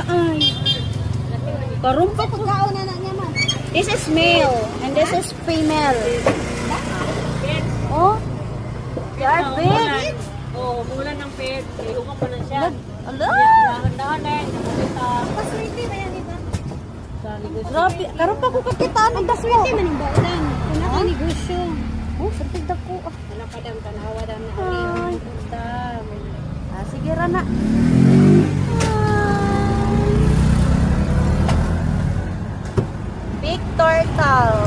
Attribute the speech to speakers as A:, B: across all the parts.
A: ay. Karumpa ko.
B: Pagkaon na niya man.
A: This is male and this is female. Oh. They are big.
C: Oh, mulan ng pet. Iuka pa na siya.
A: Ala.
C: Dahan-dahan na.
B: Paswerte ba yan, diba?
A: Grabe. Karumpa ko kakitaan ang daso.
B: Paswerte man yung baulan. Kung ako negosyo.
A: Oh, sartig dako.
B: Wala pa dam tanawa dam na
A: Ay.
B: ali.
A: Sige Rana. Big turtle.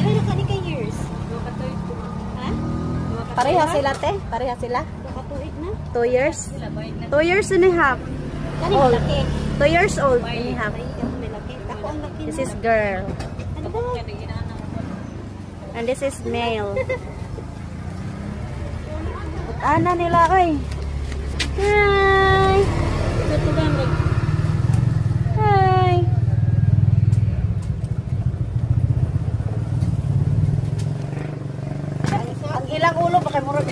B: Ano ka ni kay years? Ha?
A: Pareha sila te? Pareha sila?
B: Nakatuig na?
A: 2 years? 2 years and a half.
B: Kani
A: Old.
B: malaki.
A: 2 years old and a half.
B: Malaki. Ako ang laki.
A: This is girl.
B: Ano ba?
A: And this is male. Ana nila oy. Hi. Hi. Ang ilang ulo pa kay murag.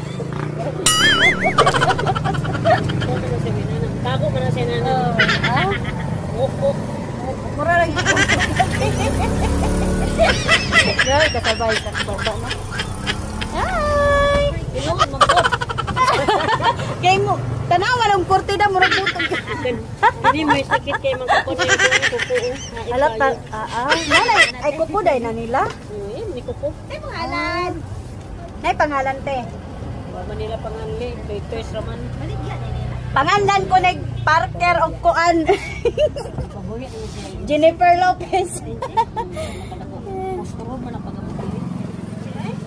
C: Tago man na siya na.
A: Ah? Mura lagi. Girl, kasabay sa baba na. Hi.
C: Ilungan mo po.
A: Kay mo, tanawa ng kurtida murag butog.
C: Hindi mo sakit kay magkukod na yung kuko.
A: Halata. Nanay, ay kukuday na nila.
C: Ni kuko.
B: Ay pangalan.
A: Nay pangalan te.
C: Wala nila panganli. Toys raman.
B: Baligya na nila.
A: Pangandan ko nag Parker og kuan. Jennifer Lopez.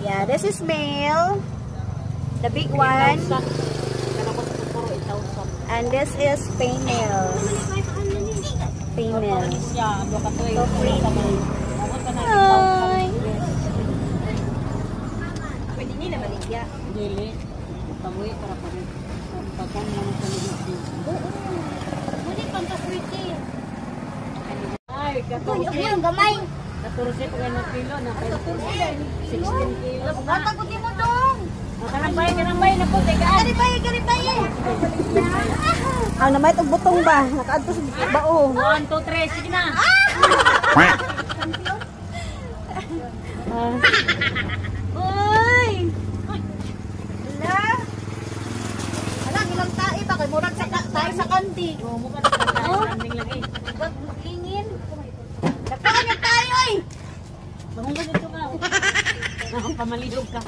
A: Yeah, this is male. The big one. And this is female. Female. So pretty. Hi.
B: Pwede nila baligya.
C: Dili. Pamuwi para pa rin. Pagkan mo sa ligid.
B: Muli pang paswerte.
C: Ay,
B: Yung gamay.
C: 14 pa ng kilo na 16 kilo.
B: Tagutin mo dong.
C: Kanambay na po.
B: Karibay.
A: Ang namay itong butong ba? Nakaadto sa bao.
C: 1, 2, 3. Sige na.
A: Uy! Ala! Ala, ilang tae ba? Kay murag tayo sa kanti.
C: Oo, mukha na sa landing lagi.
A: Ba't makingin? Nagkakan yung tayo eh!
C: Mahunggan dito ka. Pamalidog ka.